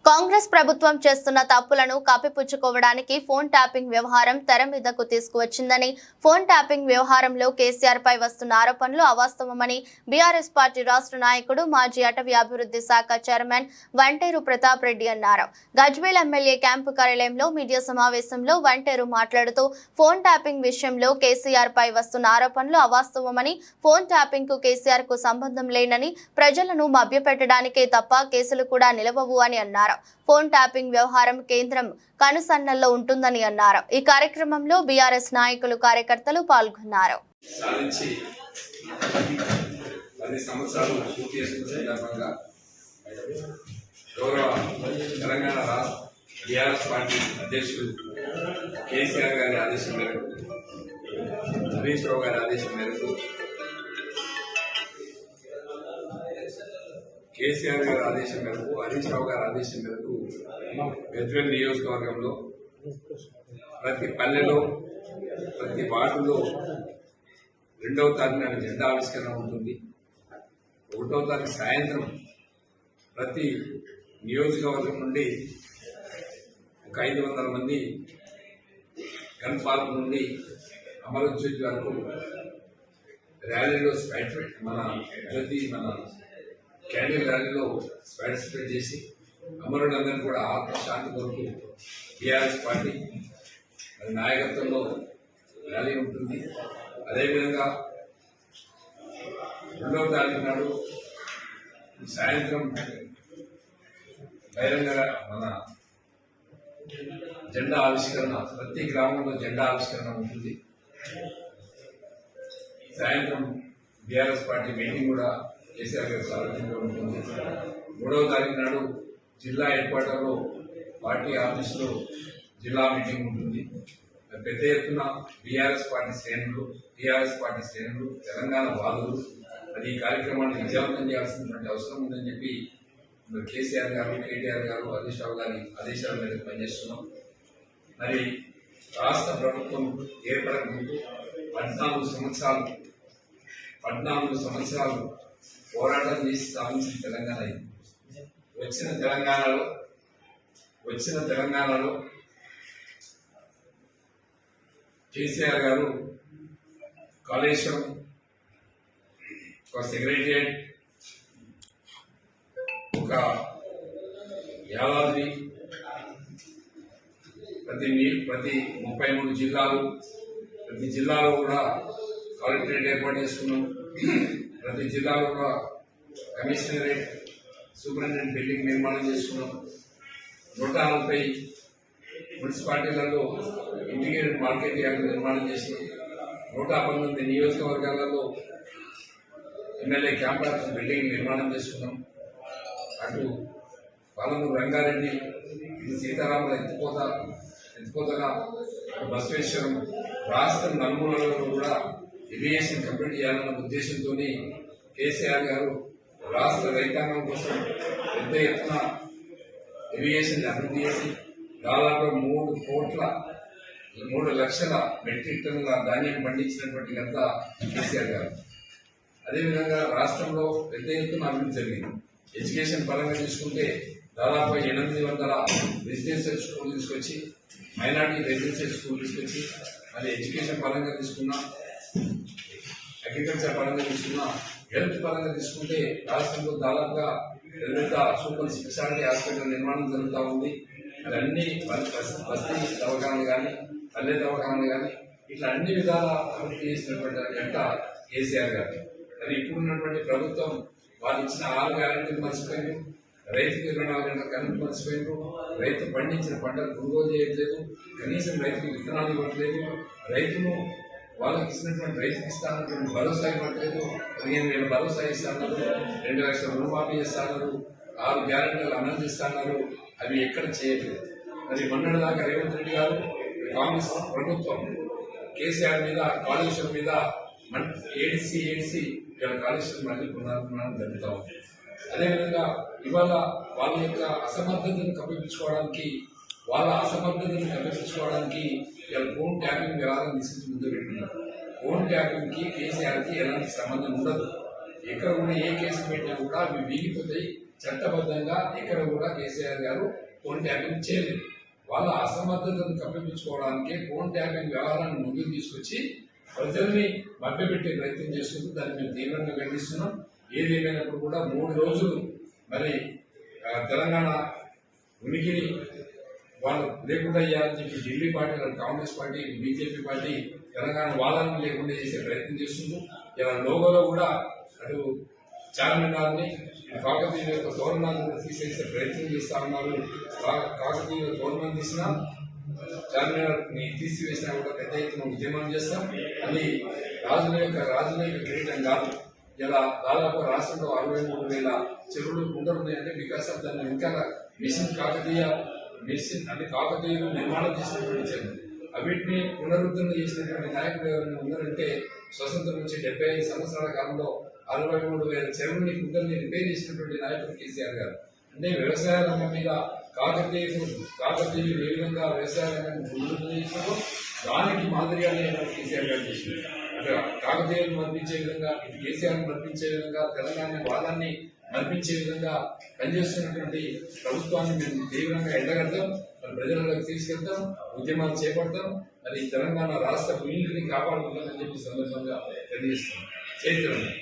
కాంగ్రెస్ ప్రభుత్వం చేస్తున్న తప్పులను కప్పిపుచ్చుకోవడానికి ఫోన్ ట్యాపింగ్ వ్యవహారం తెర మీదకు తీసుకువచ్చిందని, ఫోన్ ట్యాపింగ్ వ్యవహారంలో కేసీఆర్ పై వస్తున్న ఆరోపణలు అవాస్తవమని బీఆర్ఎస్ పార్టీ రాష్ట్ర నాయకుడు, మాజీ అటవీ అభివృద్ధి శాఖ చైర్మన్ వంటేరు ప్రతాప్ రెడ్డి అన్నారు. గజ్వేల్ ఎమ్మెల్యే క్యాంపు కార్యాలయంలో మీడియా సమావేశంలో వంటేరు మాట్లాడుతూ, ఫోన్ ట్యాపింగ్ విషయంలో కేసీఆర్ పై వస్తున్న ఆరోపణలు అవాస్తవమని, ఫోన్ ట్యాపింగ్ కు కేసీఆర్ కు సంబంధం లేనని, ప్రజలను మభ్యపెట్టడానికే తప్ప కేసులు కూడా నిలవవు అని అన్నారు. ఫోన్ ట్యాపింగ్ వ్యవహారం కేంద్రం కనుసన్నల్లో ఉంటుందని అన్నారు. ఈ కార్యక్రమంలో బీఆర్ఎస్ నాయకులు, కార్యకర్తలు పాల్గొన్నారు. తెలంగాణ బీఆర్ఎస్ పార్టీ అధ్యక్షుడు కేసీఆర్ గారి ఆదేశం మేరకు, హరీష్ రావు గారి ఆదేశం మేరకు, కేసీఆర్ గారి ఆదేశం మేరకు, హరీష్ రావు గారి ఆదేశం మేరకు గజ్వేల్ నియోజకవర్గంలో ప్రతి పల్లెలో, ప్రతి వార్డులో 2వ తారీఖున జెండా ఆవిష్కరణ ఉంటుంది. 1వ తారీఖు సాయంత్రం ప్రతి నియోజకవర్గం నుండి ఒక 500 మంది గన్ పార్క్ నుండి అమరజ్యోతి వరకు ర్యాలీలో మన క్యాండిల్ ర్యాలీలో పార్టిసిపేట్ చేసి అమరులందరినీ కూడా ఆత్మశాంతి కొరకు బీఆర్ఎస్ పార్టీ నాయకత్వంలో ర్యాలీ ఉంటుంది. అదేవిధంగా 2వ తారీఖు నాడు సాయంత్రం బహిరంగ మన జెండా ఆవిష్కరణ, ప్రతి గ్రామంలో జెండా ఆవిష్కరణ ఉంటుంది. సాయంత్రం బీఆర్ఎస్ పార్టీ మీటింగ్ కూడా కేసీఆర్ గారి సారథ్యంలో ఉంటుంది. 3వ తారీఖు నాడు జిల్లా హెడ్ క్వార్టర్లో పార్టీ ఆఫీసులో జిల్లా మీటింగ్ ఉంటుంది. పెద్ద ఎత్తున బీఆర్ఎస్ పార్టీ శ్రేణులు, తెలంగాణ బాధలు అది ఈ కార్యక్రమాన్ని విజయవంతం చేయాల్సినటువంటి అవసరం ఉందని చెప్పి కేసీఆర్ గారు, కేటీఆర్ గారు, హరీష్ రావు గారి ఆదేశాల మేరకు పనిచేస్తున్నాం. మరి రాష్ట్ర ప్రభుత్వం ఏర్పడక ముందు 14 సంవత్సరాలు పోరాటం చేసి స్థాపించిన తెలంగాణ ఇది. వచ్చిన తెలంగాణలో కేసీఆర్ గారు కాళేశ్వరం, ఒక సెక్రటరియట్, ఒక యాదాద్రి, ప్రతి 33 జిల్లాలు, ప్రతి జిల్లాలో కూడా కలెక్టరేట్ ఏర్పాటు చేసుకున్నాం. ప్రతి జిల్లాలో కూడా కమిషనరేట్, సూపరింటెండెంట్ బిల్డింగ్ నిర్మాణం చేసుకున్నాం. 140 మున్సిపాలిటీలలో ఇంటిగ్రేటెడ్ మార్కెట్ యార్డ్ నిర్మాణం చేసినాం. 119 నియోజకవర్గాలలో ఎమ్మెల్యే క్యాంపస్ బిల్డింగ్ నిర్మాణం చేసుకున్నాం. అటు పాలమూరు రంగారెడ్డి, ఇటు సీతారాముల ఎత్తిపోతగా, అటు బసవేశ్వరం, రాష్ట్రం నలుమూలలో కూడా ఇరిగేషన్ కంప్లీట్ చేయాలన్న ఉద్దేశంతో కేసీఆర్ గారు రాష్ట్ర రైతాంగం కోసం పెద్ద ఎత్తున ఇరిగేషన్ అభివృద్ధి చేసి దాదాపు 3 లక్షల మెట్రిక్ టన్నుల ధాన్యం పండించినటువంటి ఘనత కేసీఆర్ గారు. అదేవిధంగా రాష్ట్రంలో పెద్ద ఎత్తున అభివృద్ధి జరిగింది. ఎడ్యుకేషన్ పరంగా తీసుకుంటే దాదాపు 800 రెసిడెన్షియల్ స్కూల్ తీసుకొచ్చి, మైనార్టీ రెసిడెన్షియల్ స్కూల్ తీసుకొచ్చి, మరి ఎడ్యుకేషన్ పరంగా తీసుకున్నా, అగ్రికల్చర్ పరంగా తీసుకున్నా, హెల్త్ పరంగా తీసుకుంటే రాష్ట్రంలో దాదాపుగా పెద్ద సూపర్ స్పెషాలిటీ హాస్పిటల్ నిర్మాణం జరుగుతూ ఉంది. మరి అన్ని బస్తీ దవాఖానాలు కానీ, పల్లె దవాఖానాలు కానీ, ఇట్లా అన్ని విధాల అభివృద్ధి చేసినటువంటి గంట కేసీఆర్ గారు. మరి ఇప్పుడున్నటువంటి ప్రభుత్వం వాళ్ళు ఇచ్చిన 6 గ్యారెంటీలు మర్చిపోయారు, రైతుకు 24 గంటల కరెంటు మర్చిపోయారు, రైతు పండించిన పంటలు కొనుగోలు చేయట్లేదు, కనీసం రైతుకు విత్తనాలు ఇవ్వట్లేదు, రైతును వాళ్ళకి ఇచ్చినటువంటి రైతుకి ఇస్తానటువంటి భరోసా ఇవ్వట్లేదు. 15,000 భరోసా ఇస్తాన్నారు, 2 లక్షల రుణమాఫీ చేస్తున్నారు, 6 గ్యారెంటీలు అమలు చేస్తున్నారు. అవి ఎక్కడ చేయట్లేదు. మరి మొన్నటిదాకా రేవంత్ రెడ్డి గారు, కాంగ్రెస్ ప్రభుత్వం కేసీఆర్ మీద, కాళేశ్వరం మీద ఏడిసి కాళేశ్వరం మళ్ళీ పునర్నిర్మాణం జరుగుతూ ఉంది. అదేవిధంగా ఇవాళ వాళ్ళ యొక్క అసమర్థతను కప్పిపుచ్చుకోవడానికి, ఫోన్ ట్యాపింగ్ వ్యవహారం తీసుకొచ్చి ముందు పెట్టుకున్నారు. ఫోన్ ట్యాపింగ్ కి కేసీఆర్ కి ఎలాంటి సంబంధం ఉండదు. ఎక్కడ ఉన్న ఏ కేసు పెట్టినా కూడా అవి వీగిపోతాయి. చట్టబద్ధంగా ఎక్కడ కూడా కేసీఆర్ గారు ఫోన్ ట్యాపింగ్ చేయలేదు. వాళ్ళ అసమర్థతను కప్పిపుచ్చుకోవడానికి ఫోన్ ట్యాపింగ్ వ్యవహారాన్ని ముందుకు తీసుకొచ్చి ప్రజల్ని మభ్యపెట్టే ప్రయత్నం చేస్తుంది. దాన్ని మేము తీవ్రంగా ఖండిస్తున్నాం. ఏదేమైనప్పుడు కూడా 3 రోజులు మరి తెలంగాణ ఉనికిని వాళ్ళు లేకుండా చేయాలని చెప్పి Delhi party, Congress party, BJP party Telangana వాళ్ళని లేకుండా చేసే ప్రయత్నం చేస్తుంది. ఇలా లోగోలో కూడా అటు చార్మినార్ని, కాకతీయ యొక్క తోరణాలను కూడా తీసేసే ప్రయత్నం చేస్తా ఉన్నారు. కాకతీయ తోరణం తీసినా, చార్మినార్ని తీసివేసినా కూడా పెద్ద ఎత్తున ఉద్యమం చేస్తాం. అది రాజుల యొక్క కిరీటం కాదు. ఇలా దాదాపు రాష్ట్రంలో 63,000 చెరువులు కుంటలు ఉన్నాయంటే బికాస్ ఆఫ్ దాన్ని ఇంకా కాకతీయులు నిర్మాణం చేసినటువంటి చెరువులు. అవిటిని పునరుద్ధరణ చేసినటువంటి నాయకుడు ఎవరైనా ఉన్నారంటే స్వతంత్రం నుంచి 75 సంవత్సరాల కాలంలో 63,000 చెరువుల్ని కుంటల్ని రిపేర్ చేసినటువంటి నాయకుడు కేసీఆర్ గారు. అంటే వ్యవసాయ రంగం మీద కాకతీయులు ఏ విధంగా వ్యవసాయ రంగాన్ని పునరుద్ధరణ చేసినారో దానికి మాదిరిగానే కేసీఆర్ గారు చేసినారు. అంటే కాకతీయులు మర్పించే విధంగా, ఇటు కేసీఆర్ మర్పించే విధంగా, తెలంగాణ వాదాన్ని మర్పించే విధంగా పనిచేస్తున్నటువంటి ప్రభుత్వాన్ని మేము తీవ్రంగా ఎండగడతాం. ప్రజలకు తీసుకెళ్తాం, ఉద్యమాలు చేపడతాం. మరి తెలంగాణ రాష్ట్ర ఉనికిని కాపాడుకుంటామని చెప్పి సందర్భంగా తెలియజేస్తాం. చైతన్యం